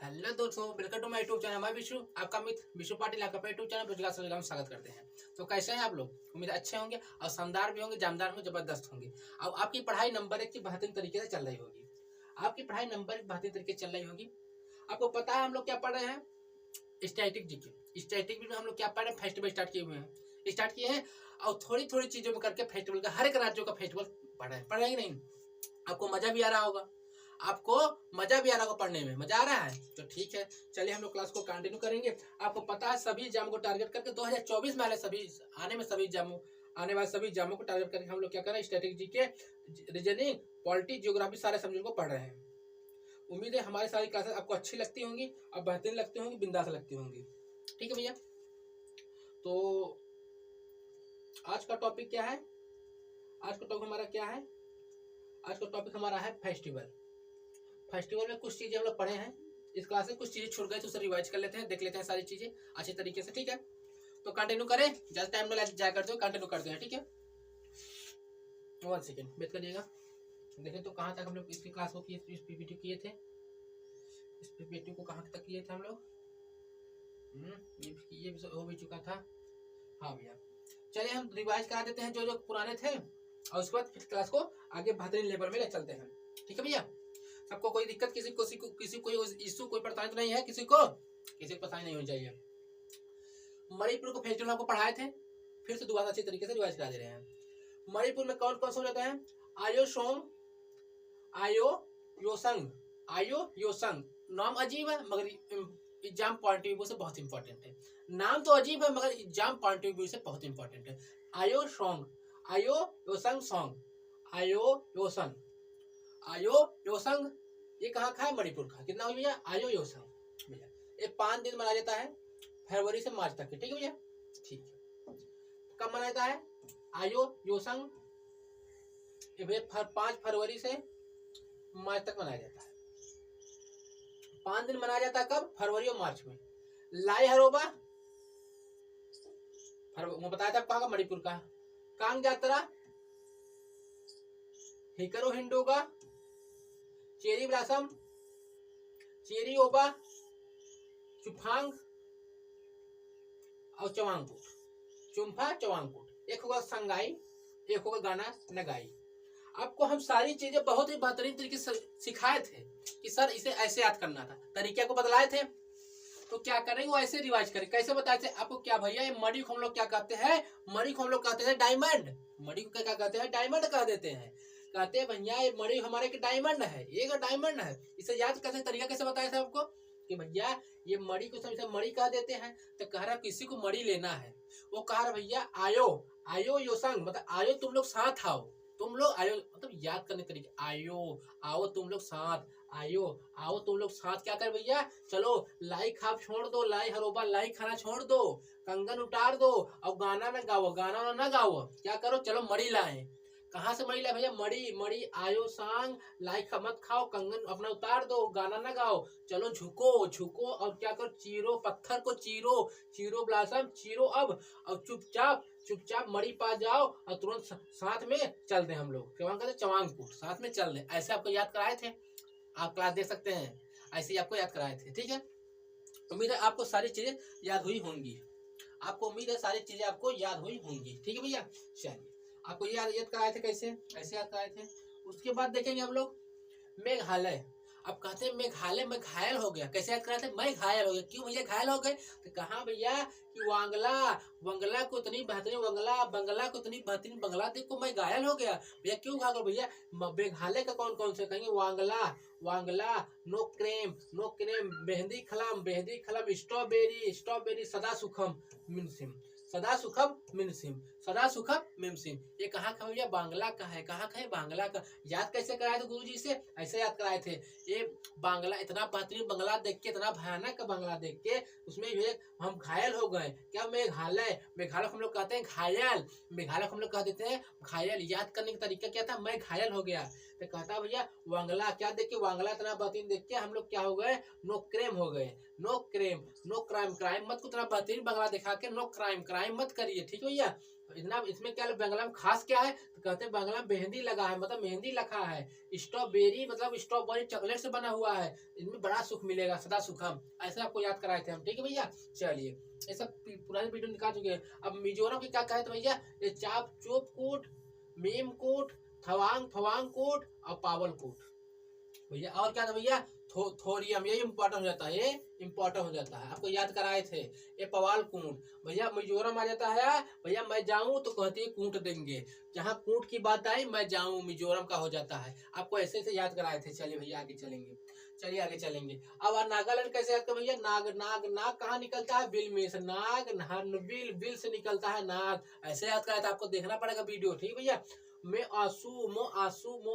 Hello दोस्तों, welcome to my YouTube channel. मैं विशु, आपका मित्र विशु पाटिल, आपका यूट्यूब चैनल रोजगार से में स्वागत करते हैं। तो कैसे हैं आप लोग? उम्मीद अच्छे होंगे और शानदार भी होंगे, जानदार होंगे, जबरदस्त होंगे। अब आपकी पढ़ाई नंबर 1 की बेहतरीन तरीके से चल रही होगी। आपकी पढ़ाई नंबर 1 बेहतरीन तरीके से चल रही होगी। आपको पता है हम लोग क्या पढ़ रहे हैं? Static GK. स्टैटिक में हम लोग क्या पढ़ रहे हैं? फेस्टिवल स्टार्ट किए हुए हैं, स्टार्ट किए हैं और थोड़ी थोड़ी चीजों में करके फेस्टिवल का, हर एक राज्यों का फेस्टिवल पढ़ रहे हैं। पढ़ रहे हैं कि नहीं? आपको मजा भी आ रहा होगा, आपको मजा भी आ रहा होगा, पढ़ने में मजा आ रहा है तो ठीक है। चलिए हम लोग क्लास को कंटिन्यू करेंगे। आपको पता है सभी एग्जाम को टारगेट करके 2024 में आने वाले सभी एग्जामों को टारगेट करके हम लोग क्या कर रहे हैं? Static GK, reasoning, polity, geography सारे सब्जेक्ट को पढ़ रहे हैं। उम्मीद है हमारी सारी क्लासेस आपको अच्छी लगती होंगी और बेहतरीन लगती होंगी, बिंदास लगती होंगी। ठीक है भैया, तो आज का टॉपिक क्या है? आज का टॉपिक हमारा क्या है? आज का टॉपिक हमारा है फेस्टिवल। फेस्टिवल में कुछ चीजें हम लोग पढ़े हैं इस क्लास में, कुछ चीजें छूट गई तो उसे रिवाइज कर लेते हैं, देख लेते हैं सारी चीजें अच्छे तरीके से। ठीक है, तो कंटिन्यू करें, ज्यादा टाइम ना जाया करते हो, कंटिन्यू करते हैं। ठीक है, 1 सेकेंड वेट करिएगा। देखें तो कहाँ तक हम लोग इसकी क्लास को किए, इस पीपीटी किए थे, इस पीपीटी को कहाँ तक किए थे हम लोग? ये हो भी चुका था। हाँ भैया, चलिए हम रिवाइज करा देते हैं जो जो पुराने थे और उसके बाद क्लास को आगे बेहतरीन लेवल में ले चलते हैं। ठीक है भैया, सबको कोई दिक्कत, किसी को इशू, कोई परेशानी तो नहीं है? किसी को परेशानी नहीं होनी चाहिए। मणिपुर को फेस्टिवल आपको पढ़ाए थे, फिर से दोबारा अच्छी तरीके से रिवाइज करा दे रहे हैं। मणिपुर में कौन कौन से हो जाते हैं? आयो सोंग, आयो योसंग, आयो योसंग। नाम अजीब है मगर एग्जाम पॉइंट ऑफ व्यू से बहुत इंपॉर्टेंट है। नाम तो अजीब है मगर एग्जाम पॉइंट ऑफ व्यू से बहुत इंपॉर्टेंट है। आयो सोंग, आयो योसंग सॉन्ग, आयो योसन, आयो योसंग। ये कहाँ का है? मणिपुर का। कितना हो भैया? आयो योसंग भैया। ये 5 दिन मनाया जाता है, फरवरी से मार्च तक के। ठीक है भैया, ठीक है। कब मनाया जाता है आयो योसंग? ये भैया 5 फरवरी से मार्च तक मनाया जाता है। 5 दिन मनाया जाता है। कब? फरवरी और मार्च में। लाई हरोबा वो बताया था कहाँ का? मणिपुर का। कांग जात्रा, हिकरो हिंडोगा, चेरी ब्लासम, चेरी ओबा, चुफांग और चवांगकुट, चुम्फा चवांगकुट। एक होगा संगाई, एक होगा गाना नगाई। आपको हम सारी चीजें बहुत ही बेहतरीन तरीके से सिखाए थे कि सर इसे ऐसे याद करना था, तरीके को बदलाए थे। तो क्या करेंगे? वो ऐसे रिवाइज करें। कैसे बताए थे आपको? क्या भैया, ये मणि को हम लोग क्या कहते हैं? मणि को हम लोग कहते हैं डायमंड। मणि को क्या कहते हैं? डायमंड कह देते हैं। कहते हैं भैया ये मणि हमारे के डायमंड है, ये का डायमंड है। इसे याद कैसे, तरीका कैसे बताया था आपको कि भैया ये मणि को समझे मणि कह देते हैं। तो कह रहा किसी को मणि लेना है, वो कह रहा भैया आयो, आयो योसंग मतलब आयो तुम लोग साथ आओ, तुम लोग आयो मतलब याद करने के तरीके। आयो आओ तुम लोग साथ, आयो आओ तुम लोग साथ। क्या कर भैया? चलो लाई खाप छोड़ दो, लाई हरोबा लाई खाना छोड़ दो, कंगन उतार दो और गाना ना गाओ, गाना ना गाओ। क्या करो? चलो मणि लाए। कहाँ से मणि लाए भैया? मणि, मणि आयो सांग, लाई मत खाओ, कंगन अपना उतार दो, गाना ना गाओ। चलो झुको, झुको और क्या करो? चीरो पत्थर को, चीरो, चीरो ब्लासम, चीरो अब और चुपचाप चुपचाप मणि पा जाओ और तुरंत साथ में चल दे। हम लोग क्या कहते हैं? चवांगपुर, साथ में चल दे। ऐसे आपको याद कराए थे, आप क्लास देख सकते हैं, ऐसे ही आपको याद कराए थे। ठीक है, उम्मीद है आपको सारी चीजें याद हुई होंगी, आपको उम्मीद है सारी चीजें आपको याद हुई होंगी। ठीक है भैया, चलिए आपको याद कराए थे, कैसे ऐसे याद कराए थे। उसके बाद देखेंगे हम लोग मेघालय। अब कहते हैं मेघालय में घायल हो गया। कैसे याद कराए थे? मैं घायल हो गया। क्यों भैया घायल हो गए? तो कहा भैया कि वांगला, वंगला को इतनी बेहतरीन वंगला, बंगला को इतनी बेहतरीन बंगला देखो मैं घायल हो गया। भैया क्यों घायल हो भैया? मेघालय का कौन कौन से कहेंगे? Wangala, Wangala, Nongkrem, Nongkrem, Behdienkhlam, mehndi खलम, स्ट्रॉबेरी, स्ट्रॉबेरी, सदा सुखम मिनसिम, सदा सुखम मिनसिम, सदा सुखम मिमसिम। ये कहाँ का भैया? बांग्ला का है। कहाँ का है? बांग्ला का। याद कैसे कराए थे गुरुजी से? ऐसे याद कराए थे। ये बांग्ला, इतना बेहतरीन बंगला देख के, इतना भयानक बंगला देख के उसमें हम घायल हो गए। क्या? मेघालय, मेघालय हम लोग कहते हैं घायल, मेघालय हम लोग कह देते हैं घायल। याद करने का तरीका क्या था? मैं घायल हो गया। तो कहता भैया वांगला, क्या देख के? वांगला इतना बेहतरीन देख के हम लोग क्या हो गए? नो क्रेम हो गए, Nongkrem, no crime, crime मत को इतना बेहतरीन बंगला दिखा के नो क्राइम, क्राइम मत करिए। ठीक है भैया, इतना इसमें क्या बंगला में खास क्या है, तो कहते हैं बंगला में मेहंदी लगा है, मतलब मेहंदी लिखा है, स्ट्रॉबेरी मतलब स्ट्रॉबेरी चॉकलेट से बना हुआ है, इनमें बड़ा सुख मिलेगा, सदा सुखम, ऐसे आपको याद कराए थे हम। ठीक है भैया, चलिए ये सब पुराने वीडियो निकाल चुके हैं। अब मिजोरम की क्या कहे तो भैया, ये चाप चोप कोट, मेम कोट, थवांग फवांग कोट और पावल कोट भैया। और क्या था भैया, थोरियम, ये इम्पोर्टेंट हो जाता है, ये इम्पोर्टेंट हो जाता है, आपको याद कराए थे। ये पवाल कूट भैया, मिजोरम आ जाता है भैया, मैं जाऊं तो कहती है कूट देंगे, जहाँ कूट की बात आई मैं जाऊं, मिजोरम का हो जाता है, आपको ऐसे ऐसे याद कराए थे। चलिए भैया आगे चलेंगे, चलिए आगे चलेंगे। अब नागालैंड कैसे याद कर भैया, नाग नाग नाग कहाँ निकलता है, बिल में से, नाग बिल, बिल से निकलता है नाग, ऐसे याद कराया था, आपको देखना पड़ेगा वीडियो। ठीक भैया, में आंसू मो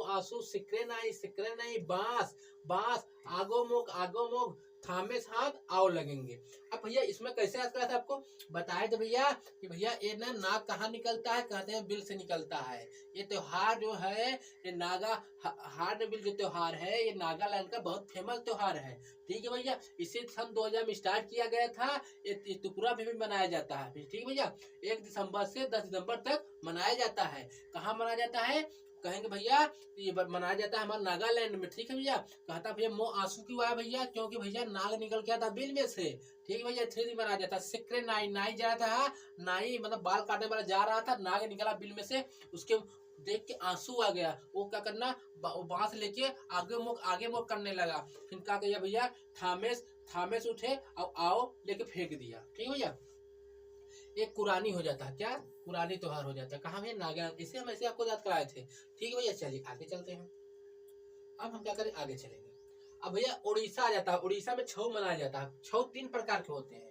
आंसू, सिकरे नहीं, बांस बांस, आगो मोग, थामे हाथ आओ लगेंगे। अब भैया इसमें कैसे याद करा था आपको बताए थे भैया, कि भैया ये ना नाग कहाँ निकलता है, कहते हैं बिल से निकलता है। ये त्योहार जो है, ये नागा हार बिल जो त्योहार है, ये नागालैंड का बहुत फेमस त्योहार है। ठीक है भैया, इसे सन 2000 में स्टार्ट किया गया था, ये त्रिपुरा में भी मनाया जाता है। ठीक है भैया, 1 दिसंबर से 10 दिसंबर तक मनाया जाता है। कहाँ मनाया जाता है, कहेंगे भैया ये मनाया जाता है हमारे नागालैंड में। ठीक है भैया, कहता भैया मो आंसू क्यों आया भैया, क्योंकि भैया नाग निकल के आता बिल में से। ठीक है भैया, 3 दिन मनाया जाता है। सिक्रे नाई, नाई जा रहा था, नाई मतलब बाल काटने वाला जा रहा था, नाग निकला बिल में से, उसके देख के आंसू आ गया, वो क्या करना, बांस लेके आगे मुख करने लगा। फिर क्या किया भैया, थामेस उठे और आओ लेके फेंक दिया। ठीक है भैया, एक कुरानी हो जाता है, क्या कुरानी त्योहार हो जाता है, कहाँ में नागालैंड, इसे हम ऐसे आपको याद कराए थे। ठीक है भैया, चलिए आगे चलते हैं। अब हम क्या करें, आगे चलेंगे। अब भैया उड़ीसा आ जाता है, उड़ीसा में छऊ मनाया जाता है। छऊ 3 प्रकार के होते हैं।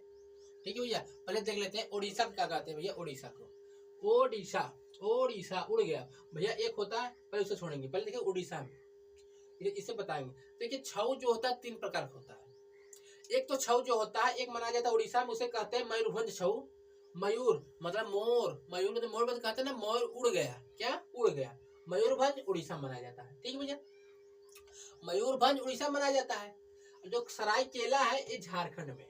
ठीक है भैया, पहले देख लेते हैं उड़ीसा क्या कहते हैं भैया, उड़ीसा को, ओडिशा, ओडिशा उड़ गया भैया। एक होता है, पहले उसे छोड़ेंगे, पहले देखिए उड़ीसा में, इसे बताएंगे। देखिए छऊ जो होता है 3 प्रकार का होता है। एक तो छऊ जो होता है, एक मनाया जाता है उड़ीसा में, उसे कहते हैं मयूरभंज छऊ। मयूर मतलब मोर, मयूर मतलब मोर, कहते हैं ना मोर उड़ गया, क्या उड़ गया, मयूरभंज उड़ीसा मनाया जाता है। ठीक है भैया, मयूरभंज उड़ीसा मनाया जाता है। जो सरायकेला है ये झारखंड में है,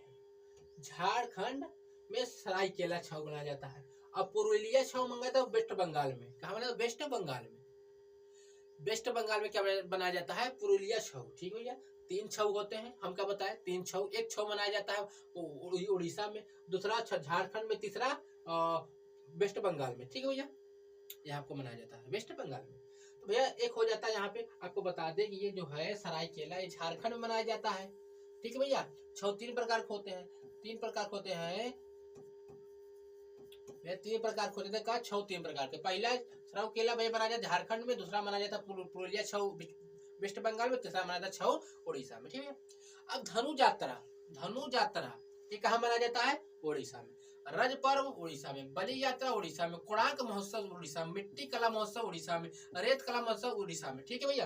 झारखंड में सरायकेला छऊ मनाया जाता है। और पुरुलिया छऊ मंगाया था वेस्ट बंगाल में, कहा मना, वेस्ट बंगाल में, वेस्ट बंगाल में क्या बनाया जाता है, पुरुलिया छऊ। ठीक है भैया, 3 छऊ होते हैं, हम क्या बताए, 3 छऊ। एक छऊ मनाया जाता है उड़ीसा में, दूसरा झारखंड में, तीसरा वेस्ट बंगाल में। ठीक है भैया, यह आपको मनाया जाता है वेस्ट बंगाल में। तो भैया एक हो जाता है यहाँ पे, आपको बता दें कि ये जो है सरायकेला, ये झारखंड में मनाया जाता है। ठीक है भैया, छऊ 3 प्रकार के होते हैं, 3 प्रकार के होते हैं, 3 प्रकार के होते हैं। का छऊ 3 प्रकार के, पहला सरायकेला भैया मनाया जाता है झारखंड में, दूसरा मनाया जाता है पुरुलिया छऊ वेस्ट बंगाल में, तीसरा मनाया जाता है छऊ उड़ीसा में। ठीक है, अब धनु यात्रा, धनु यात्रा ये कहाँ मनाया जाता है, उड़ीसा में। रज पर्व उड़ीसा में, बलि यात्रा उड़ीसा में, कोणार्क महोत्सव उड़ीसा में, मिट्टी कला महोत्सव उड़ीसा में, रेत कला महोत्सव उड़ीसा में। ठीक है भैया,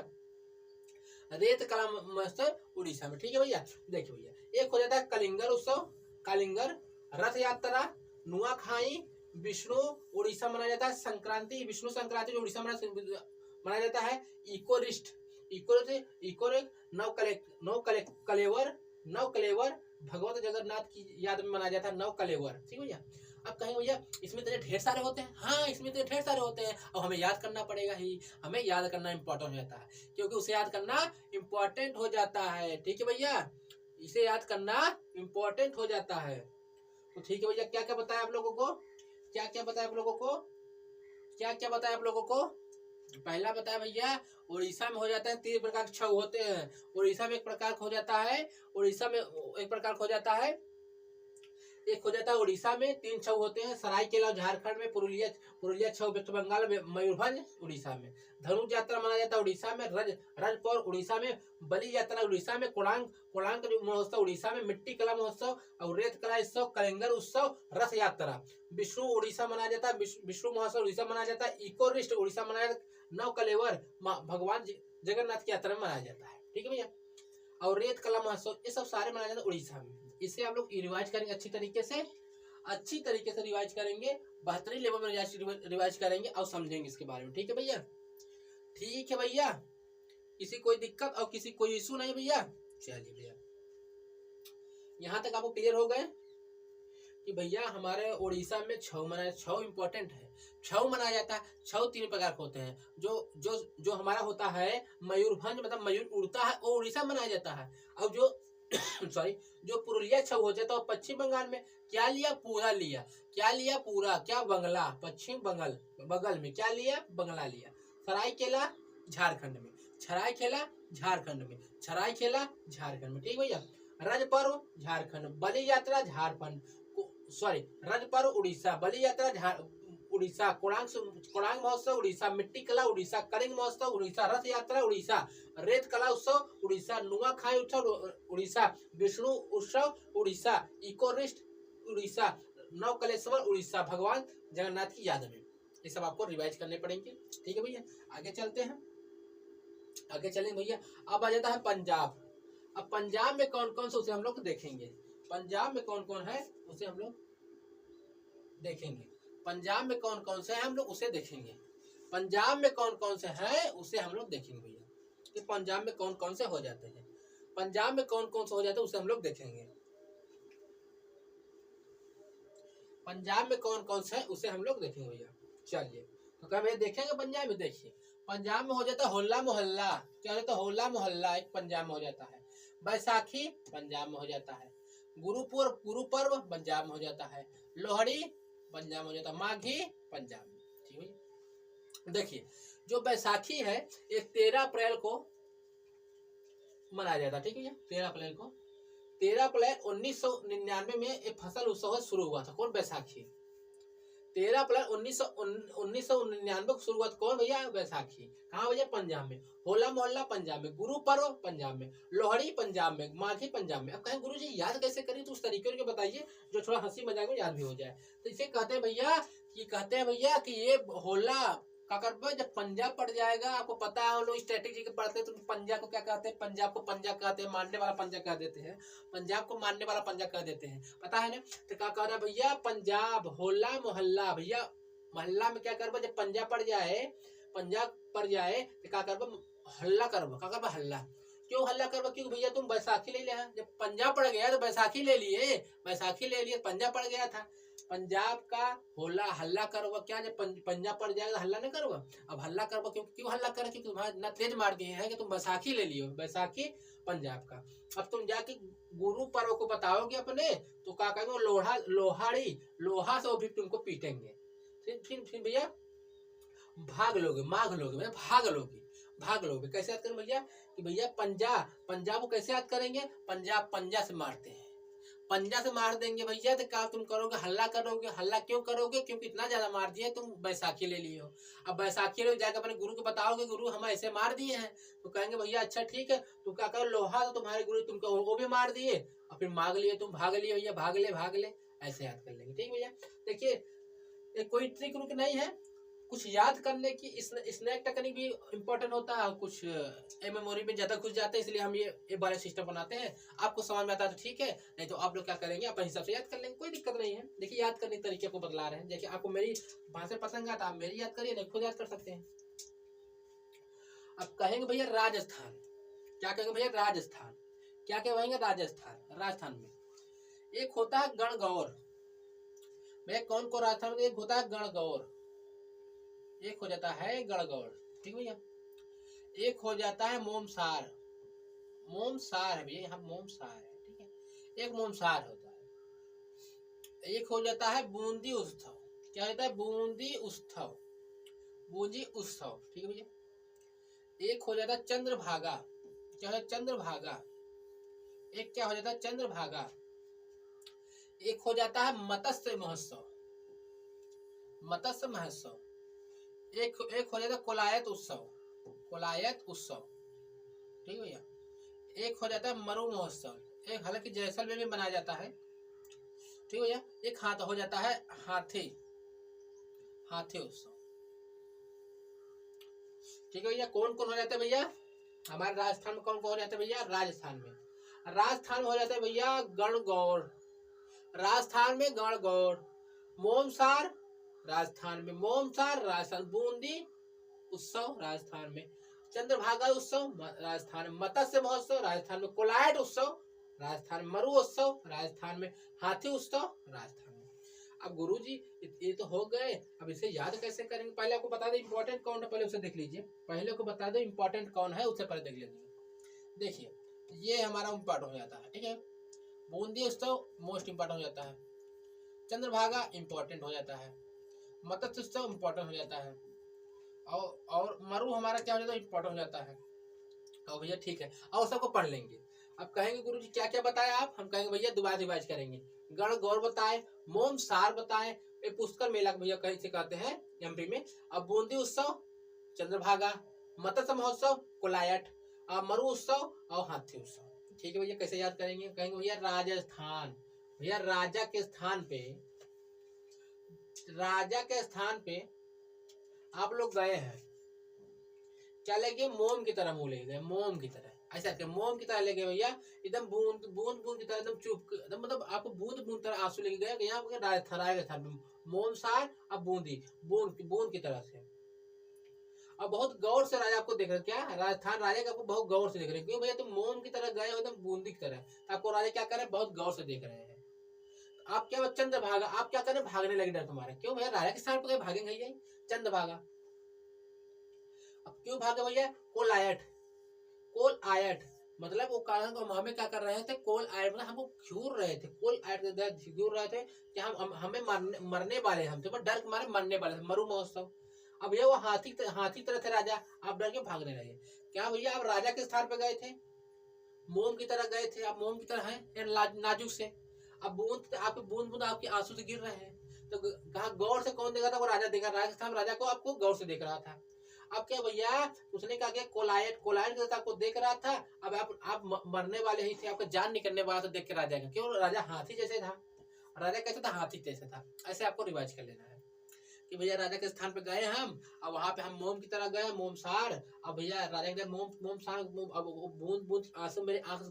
रेत कला महोत्सव उड़ीसा में। ठीक है भैया, देखिए भैया एक हो जाता है कलिंगर उत्सव, कलिंगर, रथ यात्रा, नुआखाई, विष्णु उड़ीसा मनाया जाता है, संक्रांति, विष्णु संक्रांति जो उड़ीसा मनाया जाता है, इकोरिस्ट, नव कलेवर भगवत जगन्नाथ की याद में मनाया जाता है, नव कलेवर। ठीक है भैया, अब कहेंगे भैया इसमें तो ढेर सारे होते हैं, हाँ इसमें तो ढेर सारे होते हैं, और हमें याद करना पड़ेगा ही, हमें याद करना इंपॉर्टेंट हो जाता है, क्योंकि उसे याद करना इंपॉर्टेंट हो जाता है। ठीक है भैया, इसे याद करना इंपॉर्टेंट हो जाता है। तो ठीक है भैया, क्या क्या बताया आप लोगों को, क्या क्या बताया आप लोगों को, क्या क्या बताया आप लोगों को। पहला बताया भैया उड़ीसा में हो जाता है 3 प्रकार के छऊ होते हैं, उड़ीसा में एक प्रकार हो जाता है, उड़ीसा में एक प्रकार हो जाता है, एक हो जाता है उड़ीसा में 3 छऊ होते हैं, सरायकेला झारखंड में, पुरुलिया छऊ वेस्ट बंगाल में, मयूरभंज उड़ीसा में। धनु यात्रा मनाया जाता है उड़ीसा में, रज पर्व उड़ीसा में, बलि यात्रा उड़ीसा में, कोणार्क महोत्सव उड़ीसा में, मिट्टी कला महोत्सव और रेत कला उत्सव, कलिंगर उत्सव, रथ यात्रा विष्णु उड़ीसा मनाया जाता है, विष्णु महोत्सव उड़ीसा मनाया जाता है, इकोरिस्ट उड़ीसा मनाया जाता है, नव कलेवर भगवान जगन्नाथ की यात्रा में मनाया जाता है। ठीक है भैया, और रेत कला महोत्सव ये सब सारे मनाए जाते हैं उड़ीसा में। इसे आप लोग रिवाइज करेंगे अच्छी तरीके से रिवाइज करेंगे, बेहतरीन लेवल में रिवाइज करेंगे और समझेंगे इसके बारे में। ठीक है भैया, ठीक है भैया, किसी कोई दिक्कत और किसी कोई इशू नहीं भैया। चलिए भैया, यहाँ तक आपको क्लियर हो गए, कि भैया हमारे उड़ीसा में छऊ मनाया, छऊ इम्पोर्टेंट है, छऊ मनाया जाता है। छऊ 3 प्रकार के होते हैं। जो जो जो हमारा होता है मयूरभंज, मतलब मयूर उड़ता है, वो उड़ीसा मनाया जाता है। और जो सॉरी, जो पुरुलिया छऊ हो जाता है वो पश्चिम बंगाल में। क्या लिया? पूरा लिया। क्या लिया? पूरा। क्या? बंगला, पश्चिम बंगाल, बगल में क्या लिया? बंगला लिया। सरायकेला झारखंड में, सरायकेला झारखंड में, सरायकेला झारखंड में। ठीक भैया। रज पर्व झारखंड, बलि यात्रा झारखंड, सॉरी रज पर्व उड़ीसा, बलि यात्रा उड़ीसा, कोणांग महोत्सव उड़ीसा, मिट्टी कला उड़ीसा, कलिंग महोत्सव उड़ीसा, रथ यात्रा उड़ीसा, रेत कला उत्सव उड़ीसा, नुआखाई उत्सव उड़ीसा, विष्णु उत्सव उड़ीसा, इकोरिस्ट उड़ीसा, नवकलेश्वर उड़ीसा, भगवान जगन्नाथ की याद में। ये सब आपको रिवाइज करने पड़ेंगे। ठीक है भैया। आगे चलते हैं, आगे चलेंगे भैया। अब आ जाता है पंजाब। अब पंजाब में कौन कौन से उसे हम लोग देखेंगे। पंजाब में कौन कौन है उसे हम लोग देखेंगे। पंजाब में कौन कौन से हैं हम लोग उसे देखेंगे। पंजाब में कौन कौन से हैं उसे हम लोग देखेंगे भैया, कि पंजाब में कौन कौन से हो जाते हैं। पंजाब में कौन कौन से हो जाते हैं उसे हम लोग देखेंगे। पंजाब में कौन कौन से हैं उसे हम लोग देखेंगे भैया। चलिए, तो क्या भैया देखेंगे पंजाब में? देखिए, पंजाब में हो जाता है होला मोहल्ला। क्या होता है? होला मोहल्ला एक पंजाब में हो जाता है। बैसाखी पंजाब में हो जाता है। गुरु पर्व पंजाब में हो जाता है। लोहड़ी पंजाब में हो जाता है। माघी पंजाब में। ठीक है। देखिए, जो बैसाखी है ये 13 अप्रैल को मनाया जाता है। ठीक है, 13 अप्रैल को, 13 अप्रैल 1999 में एक फसल उत्सव शुरू हुआ था। कौन? बैसाखी। 13 अप्रैल 1999 को शुरुआत। कौन भैया? बैसाखी। कहाँ भैया? पंजाब में। होला मोहल्ला पंजाब में, गुरु पर्व पंजाब में, लोहड़ी पंजाब में, माघी पंजाब में। अब कहें गुरु जी याद कैसे करें, तो उस तरीके को बताइए जो थोड़ा हंसी मजाक में याद भी हो जाए। तो इसे कहते हैं भैया कि ये होला का करबा जब पंजाब पड़ जाएगा। आपको पता है, हम लोग स्ट्रेटेजी के पढ़ते हैं तो पंजाब को क्या कहते हैं? पंजाब को पंजा कहते हैं, मारने वाला पंजा कह देते हैं। पंजाब को मारने वाला पंजा कह देते हैं, पता है ना। तो क्या कह रहा है भैया? पंजाब होला मोहल्ला। भैया मोहल्ला में क्या करबा जब पंजाब पड़ जाए, पंजाब पड़ जाए तो क्या करबा? हल्ला करबा। क्या करबा? हल्ला। क्यों हल्ला करबा? क्योंकि भैया तुम बैसाखी ले लिया। जब पंजाब पड़ गया तो बैसाखी ले लिए, बैसाखी ले लिए, पंजाब पड़ गया था। पंजाब का होला हल्ला करवा। क्या जब पंजाब पड़ जाएगा हल्ला नहीं करवा? अब हल्ला करवा। क्यों हल्ला करे? क्योंकि तुम्हारा इतना तेज मार दिए हैं कि तुम बैसाखी ले लियो। बैसाखी पंजाब का। अब तुम जाके गुरु पर्व को बताओगे अपने, तो क्या कहेंगे? लोहा से वो भी तुमको पीटेंगे। फिर भैया भाग लोगे, माघ लोगे, भैया भाग लोगे। कैसे याद करें भैया? कि भैया पंजाब को कैसे याद करेंगे? पंजाब पंजा से मारते हैं, पंजा से मार देंगे भैया। तो क्या तुम करोगे? हल्ला करोगे। हल्ला क्यों करोगे? क्योंकि इतना ज्यादा मार दिए, तुम बैसाखी ले लिए हो। अब बैसाखी ले जाकर अपने गुरु को बताओगे, गुरु हम ऐसे मार दिए हैं, तो कहेंगे भैया अच्छा ठीक है। तो क्या करो? लोहा तो तुम्हारे गुरु तुमको वो भी मार दिए, और फिर मांग लिए, तुम भाग लिए भैया, भाग ले। ऐसे याद कर लेंगे। ठीक भैया। देखिए, कोई ट्रिक रुक नहीं है, कुछ याद करने की स्नैक टेक्निक भी इम्पोर्टेंट होता है, कुछ मेमोरी में ज्यादा घुस जाते हैं, इसलिए हम ये बारे सिस्टम बनाते हैं। आपको समझ में आता है तो ठीक है, नहीं तो आप लोग क्या करेंगे? अपने हिसाब से याद कर लेंगे, कोई दिक्कत नहीं है। देखिए, याद करने के तरीके को बदला रहे हैं। देखिए, आपको मेरी भाषा पसंद आता, आप मेरी याद करिए, नहीं खुद याद कर सकते हैं। अब कहेंगे भैया राजस्थान। क्या कहेंगे भैया? राजस्थान। क्या कहेंगे? राजस्थान में एक होता है गणगौर। भैया कौन को राजस्थान में? एक होता है गणगौर, एक हो जाता है गणगौर। ठीक भैया। एक हो जाता है मोमसार है भैया, यहाँ मोमसार है। ठीक है, एक मोमसार होता है। एक हो जाता है बूंदी उत्सव। क्या होता है? बूंदी उत्सव। ठीक है भैया। एक हो जाता है चंद्रभागा। क्या होता है? चंद्रभागा। एक क्या हो जाता है? चंद्रभागा। एक हो जाता है मत्स्य महोत्सव। एक हो जाता है कोलायत उत्सव। ठीक है भैया। एक हो जाता है मरु महोत्सव। एक हालांकि जैसलमेर में मनाया जाता है। ठीक है भैया। एक हाथ हो जाता है हाथी उत्सव। ठीक है भैया। कौन कौन हो जाता है भैया? हमारे राजस्थान में कौन कौन हो जाता है भैया? राजस्थान में हो जाता है भैया गणगौर। राजस्थान में गणगौर। मोमसार राजस्थान में, राजस्थान। बूंदी उत्सव राजस्थान में। चंद्रभागा उत्सव राजस्थान में। मत्स्य महोत्सव राजस्थान में। कोलायत उत्सव राजस्थान में। मरु उत्सव राजस्थान में। हाथी उत्सव राजस्थान में। अब गुरुजी ये तो हो गए, अब इसे याद कैसे करेंगे? पहले आपको बता दो इंपॉर्टेंट कौन है, पहले उसे देख लीजिए। पहले को बता दो इंपॉर्टेंट कौन है, उससे पहले देख लीजिए। देखिए ये हमारा इम्पॉर्टेंट हो जाता है, ठीक है। बूंदी उत्सव मोस्ट इम्पॉर्टेंट हो जाता है, चंद्रभागा इम्पोर्टेंट हो जाता है, मत्स्य उत्सव इम्पोर्टेंट हो जाता है, और मरु हमारा क्या हो जाता है, इम्पोर्टेंट हो जाता है। और भैया ठीक है, और सबको पढ़ लेंगे। अब कहेंगे गुरुजी क्या क्या बताया आप, हम कहेंगे भैया दोबारा रिवाइज करेंगे। गण गौर बताए, मोम सार बताए, ये पुष्कर मेला भैया कहीं से कहते हैं एमपी में। अब बूंदी उत्सव चंद्रभागा, मत्स्य महोत्सव कोलायट, मरु उत्सव और हाथी उत्सव। ठीक है भैया, कैसे याद करेंगे? कहेंगे भैया राजस्थान, भैया राजा के स्थान पे आप लोग गए हैं, क्या लेके? मोम की तरह मुंह ले गए, मोम की तरह, ऐसा क्या मोम की तरह ले गए भैया, एकदम बूंद बूंद बूंद की तरह, एकदम चुप, एकदम मतलब आपको बूंद बूंद तरह आंसू लेके गए कि यहाँ राजस्थान मोम सार, अब बूंदी बूंद की तरह से। अब बहुत गौर से राजा आपको देख रहे, क्या राजस्थान राजा का आपको बहुत गौर से देख रहे हैं, क्यों भैया तुम मोम की तरह गए हो, एकदम बूंदी की तरह, आपको राजा क्या कर रहे हैं, बहुत गौर से देख रहे हैं। आप क्या चंद्रभागा, आप क्या करें, भागने लगे डर तुम्हारे, क्यों भैया राजा के स्थान पर भागेंगे भैया, चंद्रभागा। अब क्यों भागे भैया? कोल आयट मतलब वो कारण को हमें क्या कर रहे थे, कोल आयट मतलब हमको घूर रहे थे, कोल आयट घूर रहे थे कि हमें मरने वाले, हम थे डर के मारे मरने वाले थे। मरु महोत्सव, अब ये वो हाथी तरह थे राजा, आप डर के भागने लगे। क्या भैया आप राजा के स्थान पे गए थे, मोम की तरह गए थे, आप मोम की तरह हैं नाजुक से। अब बूंद आपके बूंद बूंद आपके आंसू से गिर रहे हैं, तो कहा गौर से कौन देखा था, वो राजा देखा, राजस्थान राजा को आपको गौर से देख रहा था। अब क्या भैया उसने कहा कोलायट के आपको देख रहा था, अब आप मरने वाले ही थे, आपका जान निकलने वाला था देख के राजा का, क्यों राजा हाथी जैसे था, राजा कैसे था, हाथी जैसे था। ऐसे आपको रिवाइज कर लेना है कि भैया राजा के स्थान पे गए हम, अब वहां पे हम मोम की तरह गए, मोम सार, अब भैया राजा के मोम सार, अब बूंद बूंद आंसू मेरे आंख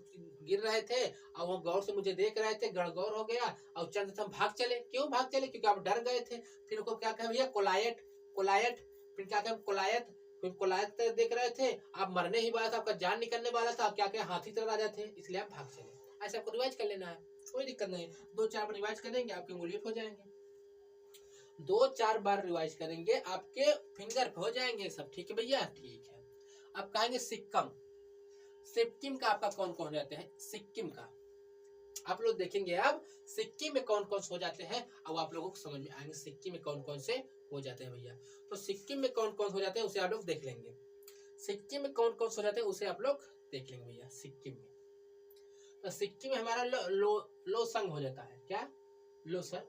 गिर रहे थे, अब वो गौर से मुझे देख रहे थे, गड़गौर हो गया, और चंद हम भाग चले। क्यों भाग चले? क्योंकि आप डर गए थे। फिर उनको क्या कहा भैया, कोलायट, फिर क्या कहा कोलायत देख रहे थे, आप मरने ही वाला था, आपका जान निकलने वाला था, क्या क्या हाथी तरह राजा थे, इसलिए आप भाग चले। ऐसे आपको रिवाइज कर लेना है, कोई दिक्कत नहीं, 2-4 बार रिवाइज करेंगे आपके उंगली हो जाएंगे, 2-4 बार रिवाइज करेंगे आपके फिंगर हो जाएंगे सब। ठीक है भैया, ठीक है। अब कहेंगे सिक्किम का आपका कौन कौन जाते हैं, सिक्किम का आप लोग देखेंगे। अब सिक्किम में कौन कौन से हो जाते हैं, अब आप लोगों को समझ में आएंगे सिक्किम में कौन कौन से हो जाते हैं भैया। तो सिक्किम में कौन कौन हो जाते हैं उसे आप लोग देख लेंगे, सिक्किम में कौन कौन से हो जाते हैं उसे आप लोग देख लेंगे भैया। सिक्किम में तो सिक्किम में हमारा लोसंग हो जाता है, क्या लोसर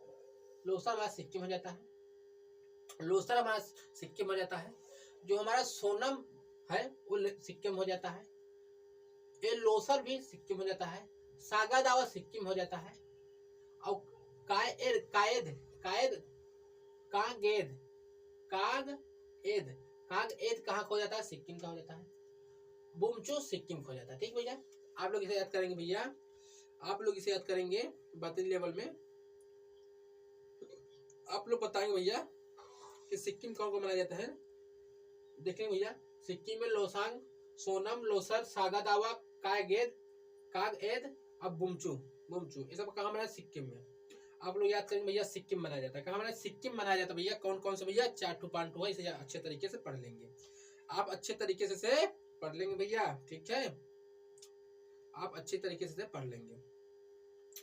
हमारा सिक्किम हो जाता है, लोसर हमारा सिक्किम हो जाता है। जो हमारा सोनम है वो सिक्किम हो जाता है, ये लोसर भी सिक्किम हो जाता है, सागा दावा सिक्किम हो जाता है, और कागएद कहाँ हो जाता है, सिक्किम का हो जाता है, बुमचू सिक्किम हो जाता है। ठीक भैया, आप लोग इसे याद करेंगे भैया, आप लोग इसे याद करेंगे 32 लेवल में, आप लोग बताएंगे भैया कि सिक्किम कौन कौन मनाया जाता है। देखेंगे भैया, सिक्किम में लोसांग, सोनम, लोसर, सागा दावा, कागएद, अब बुमचू ये सब कहाँ मनाया, सिक्किम में। आप लोग याद करेंगे भैया सिक्किम मनाया जाता है, कहाँ मनाया, सिक्किम मनाया जाता है भैया। कौन कौन से भैया, 4 है, इसे अच्छे तरीके से पढ़ लेंगे, आप अच्छे तरीके से पढ़ लेंगे भैया, ठीक है, आप अच्छे तरीके से पढ़ लेंगे।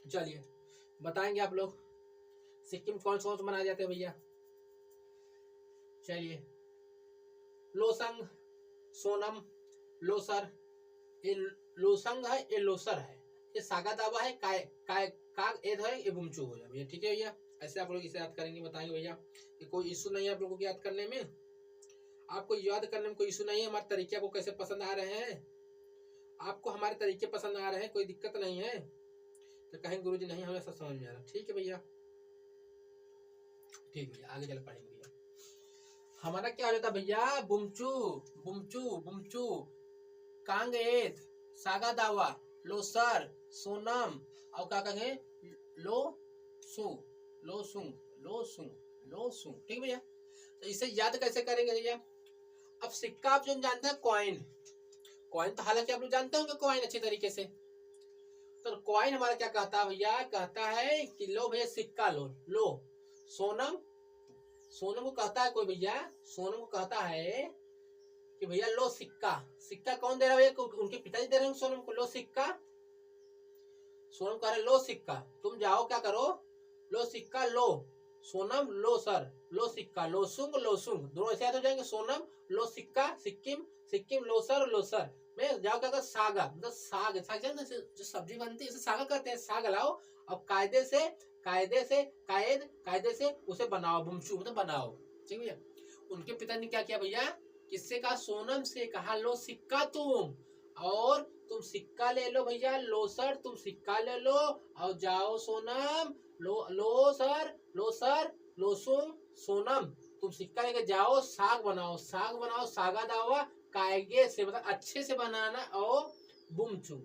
चलिए बताएंगे आप लोग सिक्किम कौन कौन से मनाए जाते हैं भैया। चलिए, लोसंग, सोनम, लोसर, ये लोसंग है, ये लोसर है, ये सागा दावा है, कागएद है, ये बुमचू हो जाए भैया। ठीक है भैया, ऐसे आप लोग इसे याद करेंगे, बताएंगे भैया कि कोई इशू नहीं है आप लोगों को याद करने में, आपको याद करने में कोई इशू नहीं है। हमारे तरीके आपको कैसे पसंद आ रहे हैं, आपको हमारे तरीके पसंद आ रहे हैं, कोई दिक्कत नहीं है, तो कहेंगे गुरुजी नहीं हमें सब समझ में आ रहा। ठीक है भैया, ठीक भैया, आगे चल पड़ेंगे भैया। हमारा क्या हो जाता भैया, बुमचू, कांगएद, सागा दावा, लोसर, सोनम, और क्या कहेंगे, लोसुंग। ठीक भैया, तो इसे याद कैसे करेंगे भैया। अब सिक्का आप जो जानते हैं, कॉइन तो हालांकि आप लोग जानते होंगे कॉइन अच्छे तरीके से। तो कॉइन हमारा क्या कहता है भैया, कहता है कि लो भैया सिक्का लो, सोनम, सोनम को कहता है कोई भैया, सोनम को कहता है कि भैया लो सिक्का। सिक्का कौन दे रहा है भैया? उनके पिताजी दे रहे हैं सोनम को, लो सिक्का। सोनम कह रहे लो सिक्का, तुम जाओ क्या करो, लो सिक्का लो। सोनम लो सर, लो सिक्का, लो सुंग लो सुंग, दोनों ऐसे याद हो जाएंगे। सोनम लो सिक्का, सिक्किम, सिक्किम लो सर लो सर। मैं जाओ क्या कर, सागा मतलब साग, साग जो सब्जी बनती है उसे सागा कहते हैं, साग लाओ। अब कायदे से, कायदे से, कायदे से उसे बनाओ, बुमचू मतलब बनाओ। ठीक भैया। उनके पिता ने क्या किया भैया, किससे कहा, सोनम से कहा लो सिक्का तुम, और तुम सिक्का ले लो भैया, लो सर तुम सिक्का ले लो, और जाओ सोनम, लो सर, लो सर, लो सोनम तुम सिक्का लेके जाओ, साग बनाओ, साग बनाओ, सागा दावा, कायगे से मतलब अच्छे से बनाना, और बुमचू,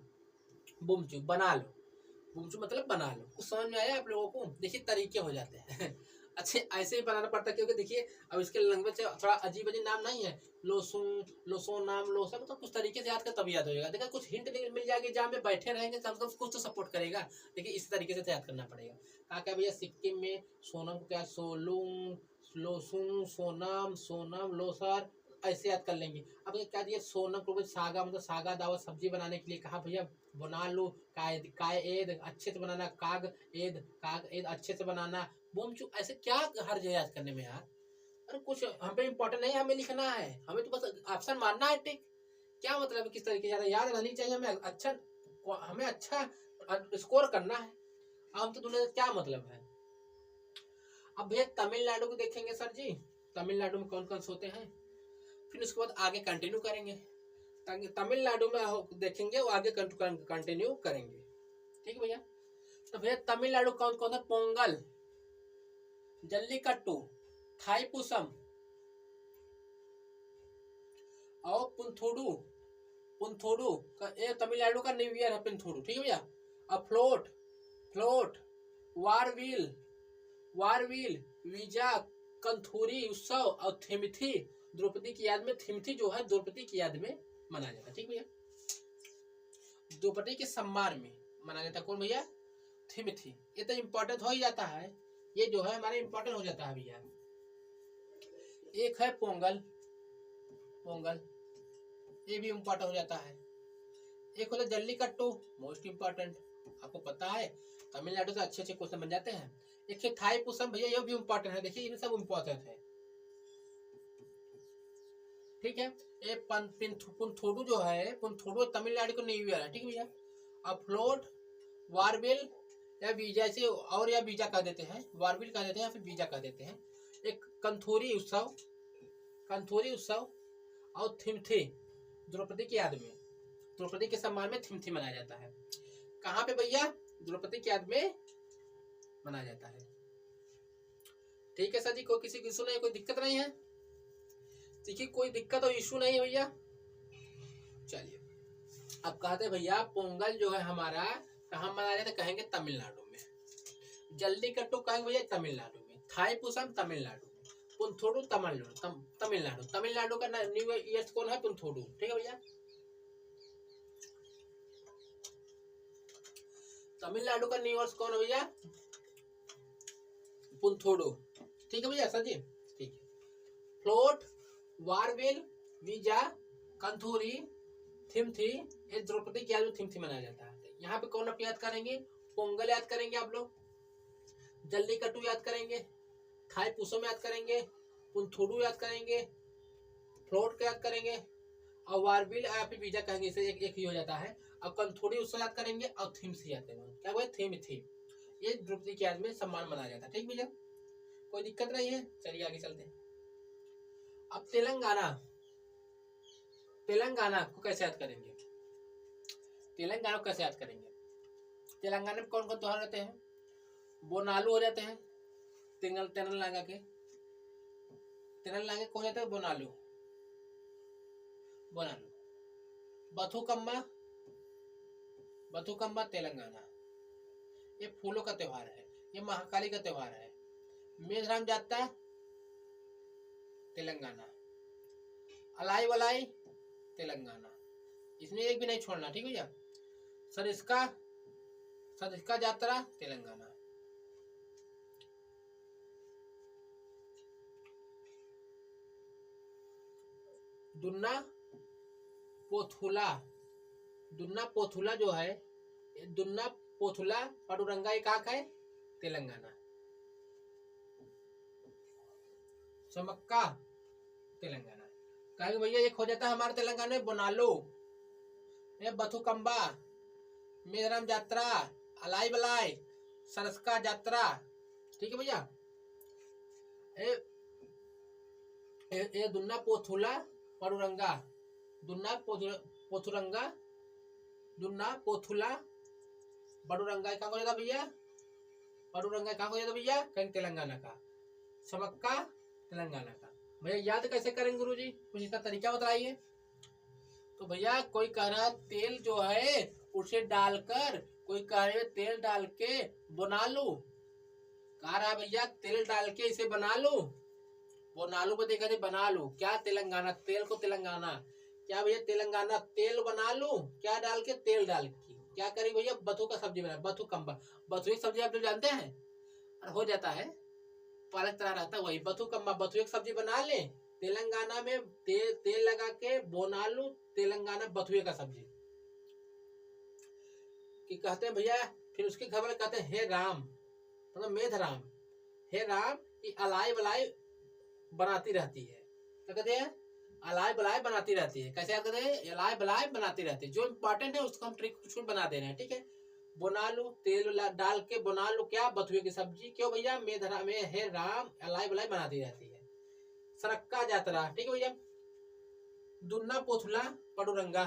बुमचू बना लो, बुमचू मतलब बना लो। कुछ समझ में आया आप लोगों को? देखिए तरीके हो जाते हैं अच्छे ऐसे ही बनाना पड़ता है, क्योंकि देखिए अब इसके लैंग्वेज से थोड़ा अजीब अजीब नाम नहीं है, लोसो नाम लोसा, मतलब कुछ तरीके से याद कर तब याद हो जाएगा। देखिए कुछ हिंट मिल जाएगी, जहाँ पे बैठे रहेंगे कम से कम कुछ तो सपोर्ट करेगा। देखिए इस तरीके से याद करना पड़ेगा। कहा क्या भैया, सिक्किम में सोनम को क्या, सोलुंग, लोसुंग, सोनम, सोनम लोसर, ऐसे याद कर लेंगे। अब क्या दिया, सोनम को सागा मतलब सागा दावत सब्जी बनाने के लिए कहा भैया बना लो, कायद अच्छे से बनाना, काग एद अच्छे से बनाना, बुमचू। ऐसे क्या हर जगह याद करने में यार, अरे कुछ हम पे इम्पोर्टेंट नहीं है, हमें लिखना है, हमें तो बस ऑप्शन मारना है टिक। क्या मतलब है, किस तरीके से याद रहनी चाहिए हमें, अच्छा हमें अच्छा स्कोर करना है। हम तो दुनिया क्या मतलब है। अब भैया तमिलनाडु को देखेंगे सर जी, तमिलनाडु में कौन कौन से होते हैं, फिर उसके बाद आगे कंटिन्यू करेंगे। तमिलनाडु में देखेंगे, वो आगे कंटिन्यू करेंगे। ठीक है भैया। तो भैया तमिलनाडु कौन कौन है, पोंगल, जल्लीकट्टू, थाईपुसम और पुंथोडू। पुंथोडू का ये तमिलनाडु का न्यू ईयर है, पुंथोडू। ठीक है भैया। अब फ्लोट, फ्लोट, वारवील, वारवील, वीजा, कंथूरी उत्सव और थिमिथी, द्रौपदी की याद में, थिमिथी जो है द्रौपदी की याद में मनाया जाता है। ठीक भैया। द्रौपदी के सम्मान में मनाया जाता है कौन भैया, थिमिथी। ये तो इम्पोर्टेंट हो ही जाता है, ये जो है हमारे इम्पोर्टेंट हो जाता है भैया। एक है पोंगल, पोंगल ये भी इम्पोर्टेंट हो जाता है। एक होता जल्लीकट्टू, मोस्ट इम्पोर्टेंट, आपको पता है तमिलनाडु से अच्छे अच्छे क्वेश्चन बन जाते हैं। एक है थाईपुसम भैया, ये भी इम्पोर्टेंट है, देखिए ये सब इम्पोर्टेंट है। ठीक है। ये पुंथोडू जो है, पुंथोडू तमिलनाडु को न्यू ईयर है। ठीक है भैया। अब फ्लोट, वारबिल या बीजा, से और या बीजा कह देते हैं, वारबिल कह देते हैं या फिर बीजा कह देते हैं। एक कंथूरी उत्सव, कंथूरी उत्सव और थिम्थी, द्रौपदी की याद में, द्रौपदी के सम्मान में थिम्थी मनाया जाता है। कहाँ पे भैया, द्रौपदी की याद में मनाया जाता है। ठीक है सर जी, कोई किसी इशू नहीं, कोई दिक्कत नहीं है, देखिए कोई दिक्कत और इशू नहीं है भैया। चलिए अब कहते हैं भैया पोंगल जो है हमारा कहाँ मनाया जाता है, कहेंगे तमिलनाडु में। जल्लीकट्टू कहेंगे भैया तमिलनाडु में, थाईपुसम तमिलनाडु में, पुंथोडू तमिलनाडु, तमिलनाडु का न्यू ईयर कौन है, पुंथोडू। ठीक है भैया। तमिलनाडु का न्यू ईयर कौन है भैया, पुंथोडू। ठीक है भैया सर जी। ठीक है। फ्लोट, वारवेल, वीजा, कंथूरी, थिम्थी, ये द्रौपदी की याद में थिम्थी मनाया जाता है। यहाँ पे कौन आप याद करेंगे, पोंगल याद करेंगे आप लोग, जल्लीकट्टू याद करेंगे, थाईपुसम याद करेंगे, पुंथोडू याद करेंगे, फ्लोट याद करेंगे, और वारबिल या फिर वीजा कहेंगे, इसे एक ही हो जाता है। अब कंथूरी उससे याद करेंगे और थिम्थी याद करेंगे। क्या हुआ, थिम्थी, ये द्रौपदी की याद में सम्मान मनाया जाता है। ठीक भैया, कोई दिक्कत नहीं है। चलिए आगे चलते हैं। अब तेलंगाना, तेलंगाना को कैसे याद करेंगे, तेलंगाना को कैसे याद करेंगे। तेलंगाना में कौन कौन त्योहार रहते हैं, बोनालू हो जाते हैं, तेलंगाना के, तेलंगाना कौन जाते हैं, बोनालू, बोनालू, बथुकम्मा, बथुकम्मा तेलंगाना, ये फूलों का त्योहार है, ये महाकाली का त्योहार है। मेघराम जाता तेलंगाना, अलाई वलाई तेलंगाना, इसमें एक भी नहीं छोड़ना। ठीक है भैया। सरिस्का, सरिस्का यात्रा तेलंगाना, दुन्ना पोथुला, दुन्ना पोथुला जो है, दुन्ना पोथुला पांडुरंगा ये कहाँ का है? तेलंगाना। चमक्का तेलंगाना। कहेंगे भैया एक हो जाता है हमारे तेलंगाना में बोनालो, ये बथुकंबा, मेरम यात्रा, अलाई बलाई, सरसका यात्रा। ठीक है भैया। ये दुन्ना पोथुला पांडुरंगा, दुन्ना पोथुरंगा, दुन्ना पोथुला पांडुरंगा कहाँ हो जाता भैया? पांडुरंगा कहाँ हो जाता भैया? कहीं तेलंगाना का। समक्का तेलंगाना का। भैया याद कैसे करेंगे गुरुजी? कुछ इसका तरीका बताइए। तो भैया कोई कह रहा है तेल जो है उसे डालकर, कोई कह रहे तेल डाल के बना लो, कह रहा है भैया तेल डाल के इसे बना लो, बना लो देखा थे बना लो। क्या तेलंगाना, तेल को तेलंगाना, क्या भैया तेलंगाना तेल बना लो, क्या डाल के? तेल डाल के क्या करें भैया? बथू का सब्जी बना, बथू कम्बा, बथू एक सब्जी आप लोग जानते हैं और हो जाता है पालक तरह रहता है, वही बथू कम्बा, बथू एक सब्जी बना ले, तेलंगाना में तेल लगा के बना लो, तेलंगाना बथुए का सब्जी कि कहते हैं भैया। फिर उसके घर वाले कहते हैं हे राम, मतलब मेध राम, हे राम की अलाई बलाई बनाती रहती है। क्या कहते हैं? अलाई बलाई बनाती रहती है। कैसे कहते हैं? अलाई बलाई बनाती रहती है। जो इम्पोर्टेंट है उसको हम ट्रिक कुछ बना दे रहे हैं। ठीक है, बना लो तेल डाल के बना लो क्या? बथुए की सब्जी। क्यों भैया? मेधरा में हे राम अलाई बलाई बनाती रहती है। सरक्का यात्रा। ठीक है भैया। दुन्ना पोथुला पांडुरंगा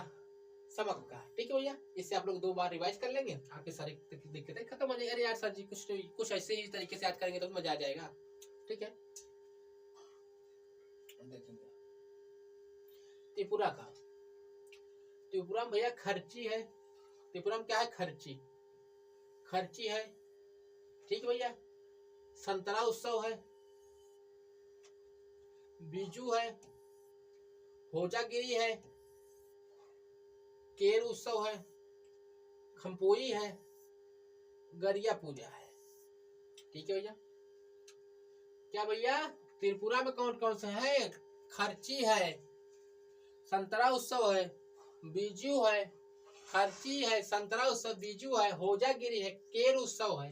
समक्का। ठीक है भैया, इससे आप लोग 2 बार रिवाइज कर लेंगे, आपके सारी दिक्कतें खत्म हो जाएगी। अरे यार सर जी कुछ ऐसे ही तरीके से याद करेंगे तो मजा आ जाएगा। ठीक है, देखेंगे त्रिपुरा का। त्रिपुरा में भैया खर्ची है। त्रिपुरा में क्या है? खर्ची, खर्ची है। ठीक है भैया। संतरा उत्सव है, बीजू है, होजागिरी है, केर उत्सव है, खम्पोई है, गरिया पूजा है। ठीक है भैया। क्या भैया त्रिपुरा में कौन कौन सा है? खर्ची है, संतरा उत्सव है, बीजू है, खर्ची है, संतरा उत्सव, बीजू है, होजागिरी है, केर उत्सव है,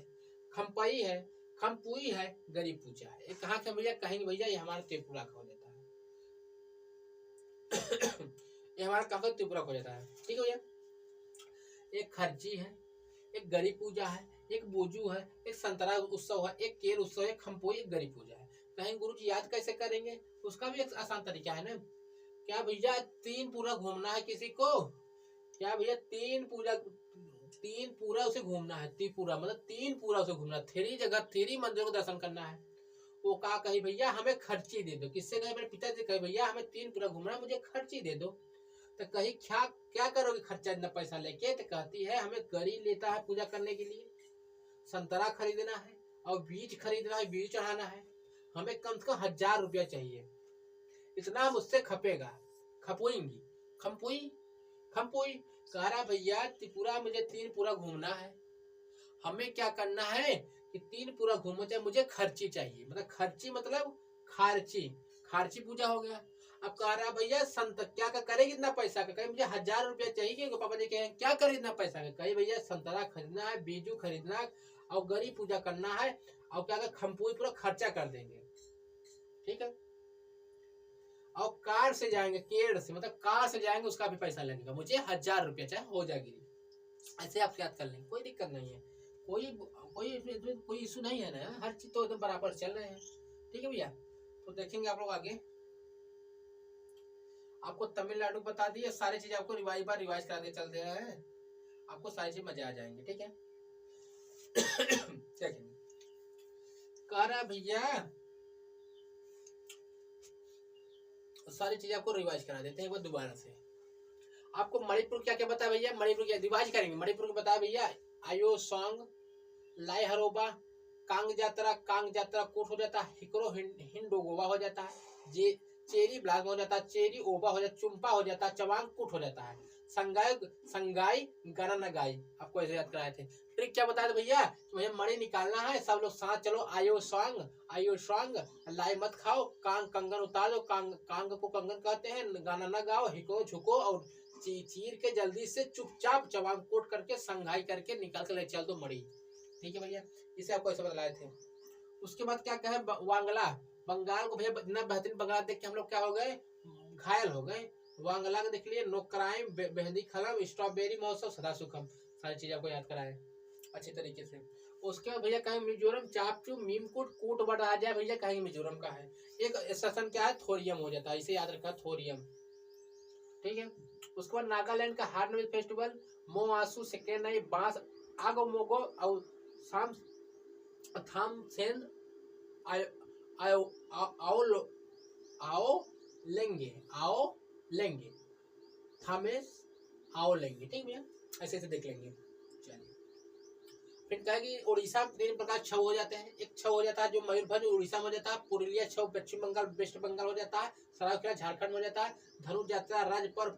खम्पई है, खम्पुई है, गरी पूजा है। कहाँ के भैया? कहेंगे भैया ये हमारा त्रिपुरा का हो जाता है। ये हमारा कहाँ त्रिपुरा का हो जाता है। ठीक है भैया। एक खर्ची है, एक गरी पूजा है, एक बोजू है, एक संतरा उत्सव है, एक केर उत्सव है, खम्पोई, एक गरी पूजा है। कहेंगे गुरुजी याद कैसे करेंगे? उसका भी एक आसान तरीका है ना। क्या भैया 3 पूरा घूमना है किसी को? क्या भैया 3 पूरा उसे घूमना है। त्रिपुरा मतलब 3 पूरा उसे घूमना, 3 जगह 3 मंदिरों को दर्शन करना है। वो कहा कही भैया हमें खर्ची दे दो। किससे कहे? मेरे पिताजी कहे भैया हमें 3 पूरा घूमना है, मुझे खर्ची दे दो। तो कही क्या क्या करोगे खर्चा इतना पैसा लेके? तो कहती है हमें गरी लेता है पूजा करने के लिए, संतरा खरीदना है और बीज खरीदना है, बीज चढ़ाना है, हमें कम से कम 1000 रुपया चाहिए, इतना मुझसे खपेगा। खपोएंगी, खम्पुई, खम्पुई कह रहा भैया त्रिपुरा मुझे 3 पूरा घूमना है, हमें क्या करना है कि 3 पूरा घूमो चाहे, मुझे खर्ची चाहिए। मतलब खर्ची मतलब खारची, खारची पूजा हो गया। अब कह रहा भैया संत क्या करेगी इतना पैसा का? कहे मुझे 1000 रुपया चाहिए। पापा जी कहे क्या करे इतना पैसा का? कहे भैया संतरा खरीदना है, बीजू खरीदना और गरी पूजा करना है और क्या खम्पुई पूरा खर्चा कर देंगे। ठीक है, और कार से जाएंगे, केड़ से मतलब कार से जाएंगे, उसका भी पैसा लगेगा, मुझे 1000 रुपया चाहे हो जाएगी। ऐसे आप याद कर लेंगे, कोई दिक्कत नहीं है, कोई इशू नहीं है ना, हर चीज तो एकदम बराबर चल रहे हैं। ठीक है भैया। तो देखेंगे आप लोग आगे। आपको तमिलनाडु बता दिए, सारी चीज आपको रिवाइज करा के चल दे रहे हैं, आपको सारी चीज मजा आ जाएंगे। ठीक है। देखेंगे कह रहा भैया सारी चीज आपको रिवाइज करा देते हैं एक बार दोबारा से। आपको मणिपुर क्या क्या बताया भैया? मणिपुर क्या रिवाइज करेंगे? मणिपुर को बताया भैया आयो सॉन्ग, लाई हरोबा, कांग जात्रा कोट हो जाता है, हिकरो हिंडोगोवा हो जाता है, जे चेरी ब्लाक हो जाता है, चेरी ओबा हो जाता है, चुम्पा हो जाता है, चवांग कुट हो जाता है, संगाई संगाई गाना नगाई। आपको ऐसे याद कराए थे। ट्रिक ट्रिक क्या बताया था भैया, मुझे मणि निकालना है, सब लोग साथ चलो, आयो स्वांग, लाई मत खाओ, कंगन उतार दो, कांग को कंगन कहते हैं, गाना ना गाओ, हिको झुको और चीर के जल्दी से चुपचाप चवांग कोट करके संघाई करके निकाल के ले चल दो मणि। ठीक है भैया, इसे आपको ऐसे बतलाए थे। उसके बाद क्या कहे, वांगला, बंगाल को भैया इतना बेहतरीन बंगाल देख के हम लोग क्या हो गए, घायल हो गए। वांगला का देख लिए, नो क्राइम, बेहदी खलम, स्ट्रॉबेरी महोत्सव, सदा सुखम, सारी चीज आपको याद कराए अच्छे तरीके से। उसके बाद भैया कहेंगे मिजोरम, चापचू, मीमकुट, कूट बट आ जाए भैया, कहेंगे मिजोरम का है। एक सेशन क्या है, थोरियम हो जाता है, इसे याद रखा, थोरियम। ठीक है। उसके बाद नागालैंड का हार्नबिल फेस्टिवल, मोआसू, सेकेनाई, बांस, आगो मोगो और शाम थाम सेंद, आओ आओ आओ लेंगे थामेस आओ लेंगे। ठीक भैया, ऐसे ऐसे देख लेंगे। चलिए, फिर कहा कि उड़ीसा में 3 प्रकार छव हो जाते हैं। एक छव हो जाता है जो मयूरभंज उड़ीसा में हो जाता है, पुरुलिया छव पश्चिम बंगाल वेस्ट बंगाल हो जाता है, सरायकेला झारखंड में हो जाता है, धनुष यात्रा राज्य पर,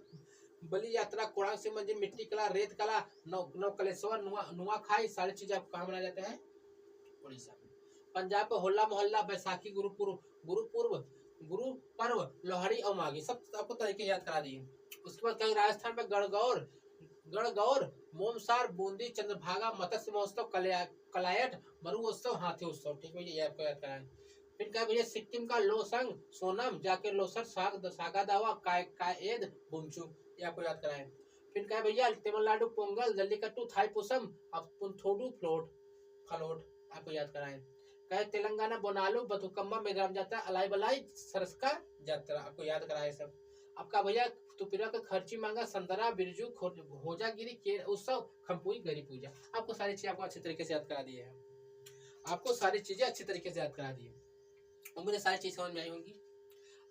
बलि यात्रा कोणार्क से मंदिर, मिट्टी कला, रेत कला, नवकलेश्वर, नुआखाई, सारी चीजें आपको कहाँ मनाया जाता है, उड़ीसा में। पंजाब में होला मोहल्ला, बैसाखी, गुरु पर्व, लोहड़ी और माघी, सब आपको तरीके याद करा दिए। उसके बाद कहीं राजस्थान में गणगौर, मोमसार, बूंदी, चंद्रभागा, मत्स्य महोत्सव, कलायट, मरु उत्सव, हाथी उत्सव। ठीक है, ये आपको याद कराएं। फिर क्या भैया, सिक्किम का लोसंग, सोनम, जाके लोसर, सागा दावा, कायद, बुमचू, ये आपको याद कराएं। फिर क्या भैया, तमिलनाडु पोंगल, जल्लीकट्टू, थाईपुसम, पुंथोडु फलोट, आपको याद कराएं। कहे तेलंगाना बोनालू, बथुकम्मा, मेघाम जात्रा, अलाई बलाई, सरसका जात्रा, आपको याद कराए सब। आपका भैया तुपिरा का खर्ची मांगा, संतरा, बिरजू, होजागिरी, के उत्सव, खमपुई, गरी पूजा, आपको सारी चीजें आपको अच्छे तरीके से याद करा दी है। आपको सारी चीजें अच्छी तरीके से याद करा दी है। मुझे सारी चीज समझ में आई होंगी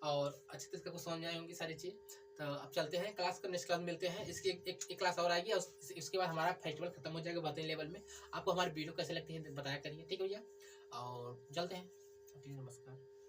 और अच्छे तरीके से समझ में आई होंगी सारी चीज। तो अब चलते हैं क्लास का, नेक्स्ट क्लास में मिलते हैं। इसकी एक क्लास और आएगी और इसके बाद हमारा फेस्टिवल खत्म हो जाएगा बेहतरीन लेवल में। आपको हमारी वीडियो कैसे लगती है बताया करिए। ठीक है भैया, और चलते हैं। नमस्कार।